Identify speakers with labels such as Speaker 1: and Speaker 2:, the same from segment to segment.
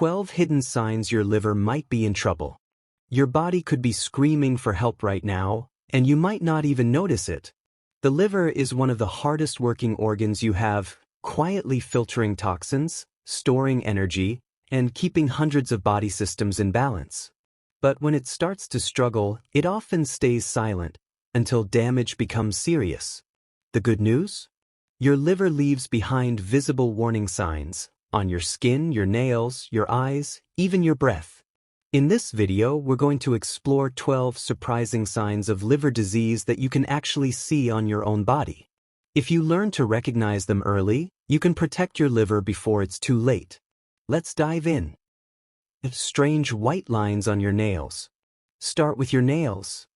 Speaker 1: 12 hidden signs your liver might be in trouble. Your body could be screaming for help right now, and you might not even notice it. The liver is one of the hardest working organs you have, quietly filtering toxins, storing energy, and keeping hundreds of body systems in balance. But when it starts to struggle, it often stays silent until damage becomes serious. The good news? Your liver leaves behind visible warning signs on your skin, your nails, your eyes, even your breath. In this video, we're going to explore 12 surprising signs of liver disease that you can actually see on your own body. If you learn to recognize them early, you can protect your liver before it's too late. Let's dive in. Strange white lines on your nails. Start with your nails.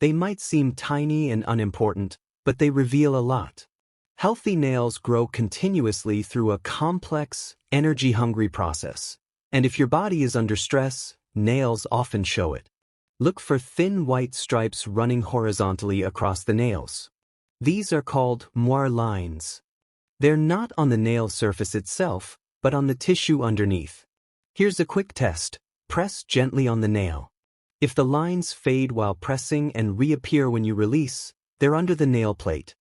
Speaker 1: They might seem tiny and unimportant, but they reveal a lot. Healthy nails grow continuously through a complex, energy-hungry process. And if your body is under stress, nails often show it. Look for thin white stripes running horizontally across the nails. These are called molar lines. They're not on the nail surface itself, but on the tissue underneath. Here's a quick test. Press gently on the nail. If the lines fade while pressing and reappear when you release, they're under the nail plate.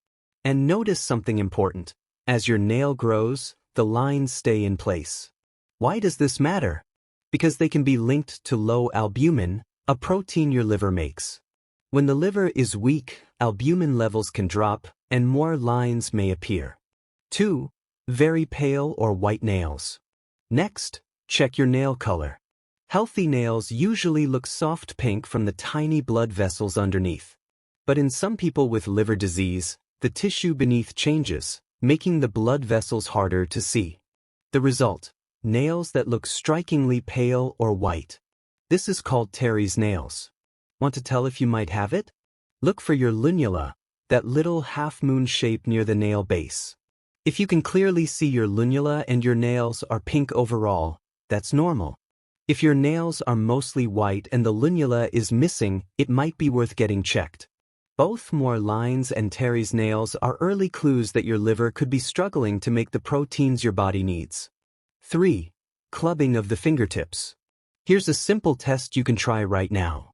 Speaker 1: And notice something important. As your nail grows, the lines stay in place. Why does this matter? Because they can be linked to low albumin, a protein your liver makes. When the liver is weak, albumin levels can drop, and more lines may appear. 2. Very pale or white nails. Next, check your nail color. Healthy nails usually look soft pink from the tiny blood vessels underneath. But in some people with liver disease, the tissue beneath changes, making the blood vessels harder to see. The result: nails that look strikingly pale or white. This is called Terry's nails. Want to tell if you might have it? Look for your lunula, that little half-moon shape near the nail base. If you can clearly see your lunula and your nails are pink overall, that's normal. If your nails are mostly white and the lunula is missing, it might be worth getting checked. Both molar lines and Terry's nails are early clues that your liver could be struggling to make the proteins your body needs. 3. Clubbing of the fingertips. Here's a simple test you can try right now.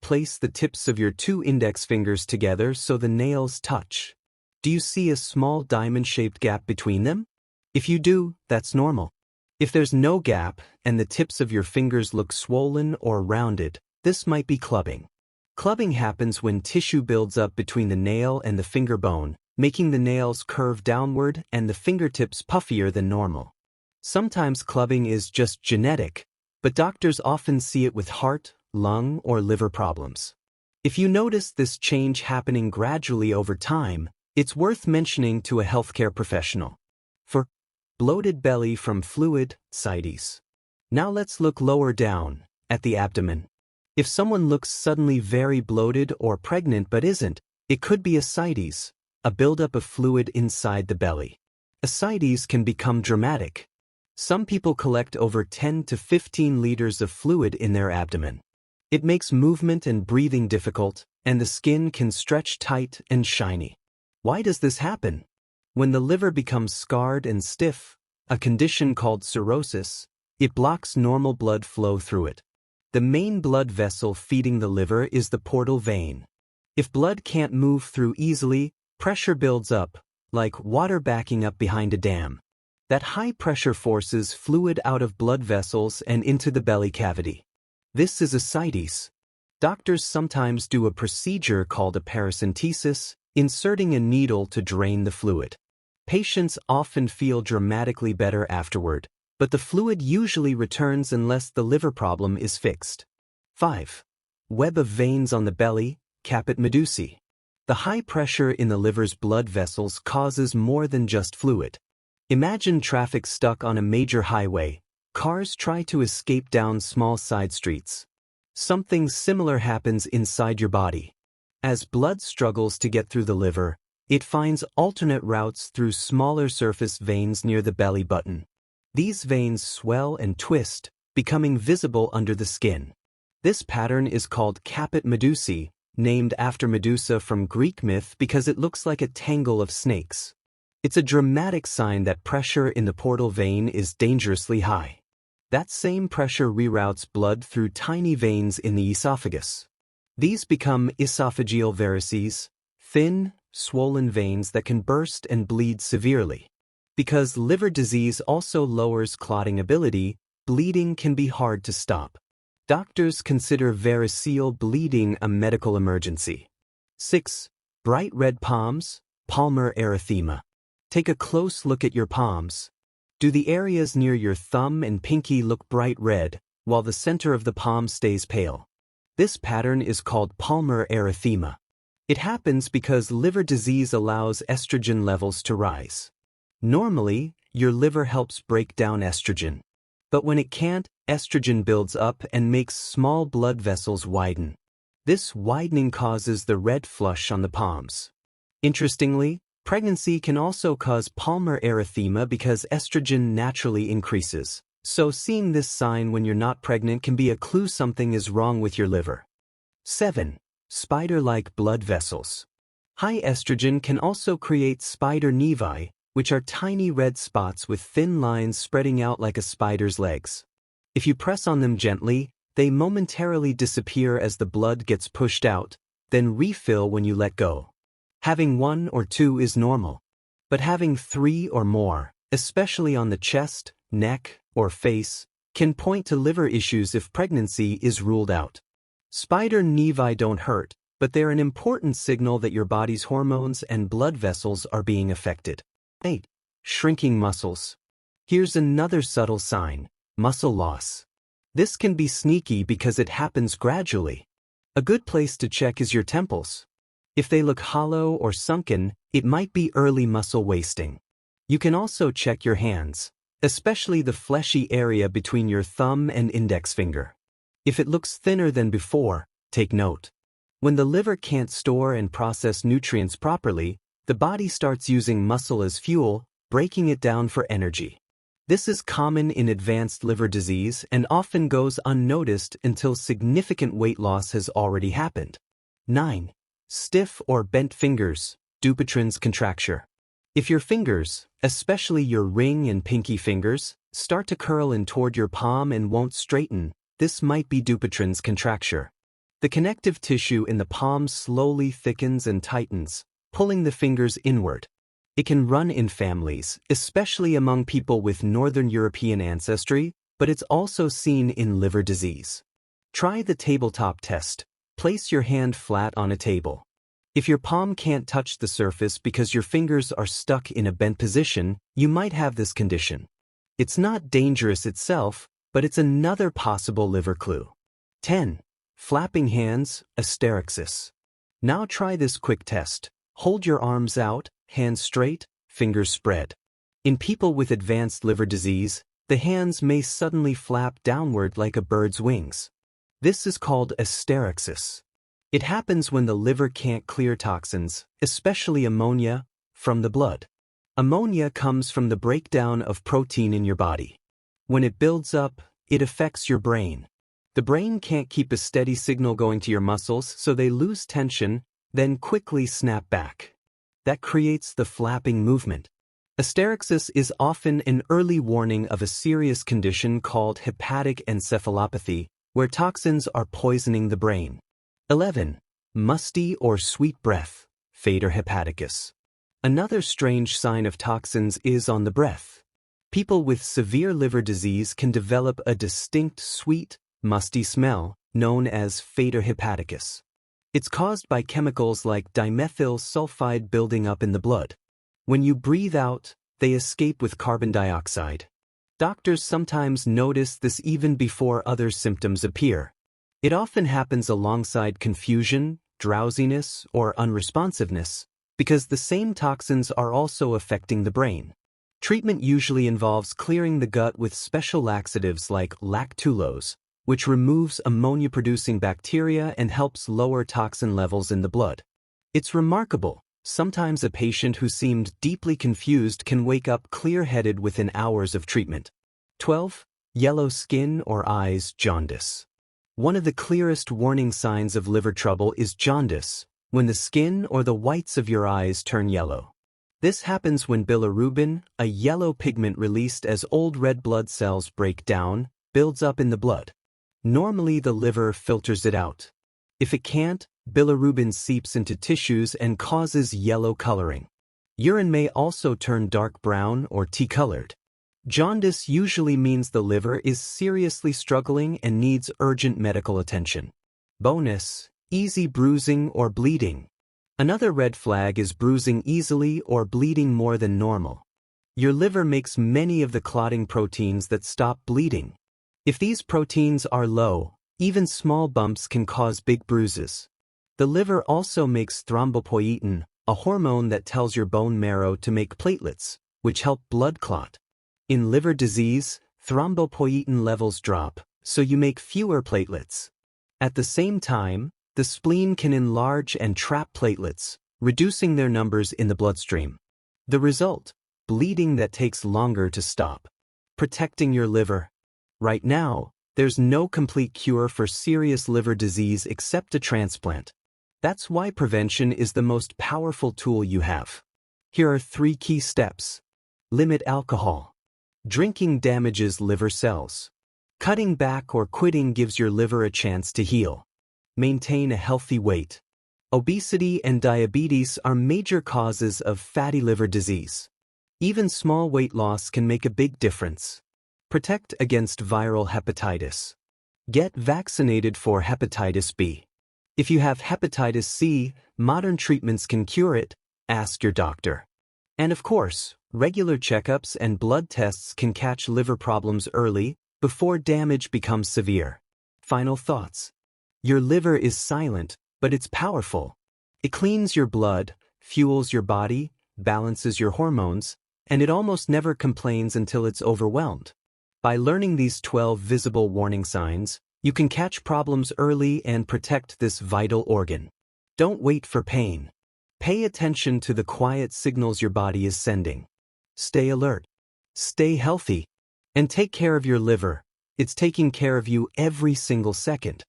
Speaker 1: Place the tips of your 2 index fingers together so the nails touch. Do you see a small diamond-shaped gap between them? If you do, that's normal. If there's no gap and the tips of your fingers look swollen or rounded, this might be clubbing. Clubbing happens when tissue builds up between the nail and the finger bone, making the nails curve downward and the fingertips puffier than normal. Sometimes clubbing is just genetic, but doctors often see it with heart, lung, or liver problems. If you notice this change happening gradually over time, it's worth mentioning to a healthcare professional. For bloated belly from fluid, ascites. Now let's look lower down, at the abdomen. If someone looks suddenly very bloated or pregnant but isn't, it could be ascites, a buildup of fluid inside the belly. Ascites can become dramatic. Some people collect over 10 to 15 liters of fluid in their abdomen. It makes movement and breathing difficult, and the skin can stretch tight and shiny. Why does this happen? When the liver becomes scarred and stiff, a condition called cirrhosis, it blocks normal blood flow through it. The main blood vessel feeding the liver is the portal vein. If blood can't move through easily, pressure builds up, like water backing up behind a dam. That high pressure forces fluid out of blood vessels and into the belly cavity. This is ascites. Doctors sometimes do a procedure called a paracentesis, inserting a needle to drain the fluid. Patients often feel dramatically better afterward, but the fluid usually returns unless the liver problem is fixed. 5. Web of veins on the belly, caput medusae. The high pressure in the liver's blood vessels causes more than just fluid. Imagine traffic stuck on a major highway. Cars try to escape down small side streets. Something similar happens inside your body. As blood struggles to get through the liver, it finds alternate routes through smaller surface veins near the belly button. These veins swell and twist, becoming visible under the skin. This pattern is called caput medusae, named after Medusa from Greek myth because it looks like a tangle of snakes. It's a dramatic sign that pressure in the portal vein is dangerously high. That same pressure reroutes blood through tiny veins in the esophagus. These become esophageal varices, thin, swollen veins that can burst and bleed severely. Because liver disease also lowers clotting ability, bleeding can be hard to stop. Doctors consider variceal bleeding a medical emergency. 6. Bright red palms, palmar erythema. Take a close look at your palms. Do the areas near your thumb and pinky look bright red, while the center of the palm stays pale? This pattern is called palmar erythema. It happens because liver disease allows estrogen levels to rise. Normally, your liver helps break down estrogen. But when it can't, estrogen builds up and makes small blood vessels widen. This widening causes the red flush on the palms. Interestingly, pregnancy can also cause palmar erythema because estrogen naturally increases. So seeing this sign when you're not pregnant can be a clue something is wrong with your liver. 7. Spider-like blood vessels. High estrogen can also create spider nevi, which are tiny red spots with thin lines spreading out like a spider's legs. If you press on them gently, they momentarily disappear as the blood gets pushed out, then refill when you let go. Having 1 or 2 is normal. But having 3 or more, especially on the chest, neck, or face, can point to liver issues if pregnancy is ruled out. Spider nevi don't hurt, but they're an important signal that your body's hormones and blood vessels are being affected. 8. Shrinking muscles. Here's another subtle sign: muscle loss. This can be sneaky because it happens gradually. A good place to check is your temples. If they look hollow or sunken, it might be early muscle wasting. You can also check your hands, especially the fleshy area between your thumb and index finger. If it looks thinner than before, take note. When the liver can't store and process nutrients properly, the body starts using muscle as fuel, breaking it down for energy. This is common in advanced liver disease and often goes unnoticed until significant weight loss has already happened. 9. Stiff or bent fingers, Dupuytren's contracture. If your fingers, especially your ring and pinky fingers, start to curl in toward your palm and won't straighten, this might be Dupuytren's contracture. The connective tissue in the palm slowly thickens and tightens, pulling the fingers inward. It can run in families, especially among people with Northern European ancestry, but it's also seen in liver disease. Try the tabletop test. Place your hand flat on a table. If your palm can't touch the surface because your fingers are stuck in a bent position, you might have this condition. It's not dangerous itself, but it's another possible liver clue. 10. Flapping hands, hysterexis. Now try this quick test. Hold your arms out, hands straight, fingers spread. In people with advanced liver disease, the hands may suddenly flap downward like a bird's wings. This is called hysterexis. It happens when the liver can't clear toxins, especially ammonia, from the blood. Ammonia comes from the breakdown of protein in your body. When it builds up, it affects your brain. The brain can't keep a steady signal going to your muscles, so they lose tension, then quickly snap back. That creates the flapping movement. Hysterexis is often an early warning of a serious condition called hepatic encephalopathy, where toxins are poisoning the brain. 11. Musty or sweet breath, Phaedo hepaticus. Another strange sign of toxins is on the breath. People with severe liver disease can develop a distinct sweet, musty smell, known as Phaedo hepaticus. It's caused by chemicals like dimethyl sulfide building up in the blood. When you breathe out, they escape with carbon dioxide. Doctors sometimes notice this even before other symptoms appear. It often happens alongside confusion, drowsiness, or unresponsiveness, because the same toxins are also affecting the brain. Treatment usually involves clearing the gut with special laxatives like lactulose, which removes ammonia-producing bacteria and helps lower toxin levels in the blood. It's remarkable. Sometimes a patient who seemed deeply confused can wake up clear-headed within hours of treatment. 12. Yellow skin or eyes, jaundice. One of the clearest warning signs of liver trouble is jaundice, when the skin or the whites of your eyes turn yellow. This happens when bilirubin, a yellow pigment released as old red blood cells break down, builds up in the blood. Normally the liver filters it out. If it can't, bilirubin seeps into tissues and causes yellow coloring. Urine may also turn dark brown or tea-colored. Jaundice usually means the liver is seriously struggling and needs urgent medical attention. Bonus: easy bruising or bleeding. Another red flag is bruising easily or bleeding more than normal. Your liver makes many of the clotting proteins that stop bleeding. If these proteins are low, even small bumps can cause big bruises. The liver also makes thrombopoietin, a hormone that tells your bone marrow to make platelets, which help blood clot. In liver disease, thrombopoietin levels drop, so you make fewer platelets. At the same time, the spleen can enlarge and trap platelets, reducing their numbers in the bloodstream. The result: bleeding that takes longer to stop. Protecting your liver. Right now, there's no complete cure for serious liver disease except a transplant. That's why prevention is the most powerful tool you have. Here are 3 key steps. Limit alcohol. Drinking damages liver cells. Cutting back or quitting gives your liver a chance to heal. Maintain a healthy weight. Obesity and diabetes are major causes of fatty liver disease. Even small weight loss can make a big difference. Protect against viral hepatitis. Get vaccinated for hepatitis B. If you have hepatitis C, modern treatments can cure it. Ask your doctor. And of course, regular checkups and blood tests can catch liver problems early, before damage becomes severe. Final thoughts. Your liver is silent, but it's powerful. It cleans your blood, fuels your body, balances your hormones, and it almost never complains until it's overwhelmed. By learning these 12 visible warning signs, you can catch problems early and protect this vital organ. Don't wait for pain. Pay attention to the quiet signals your body is sending. Stay alert. Stay healthy. And take care of your liver. It's taking care of you every single second.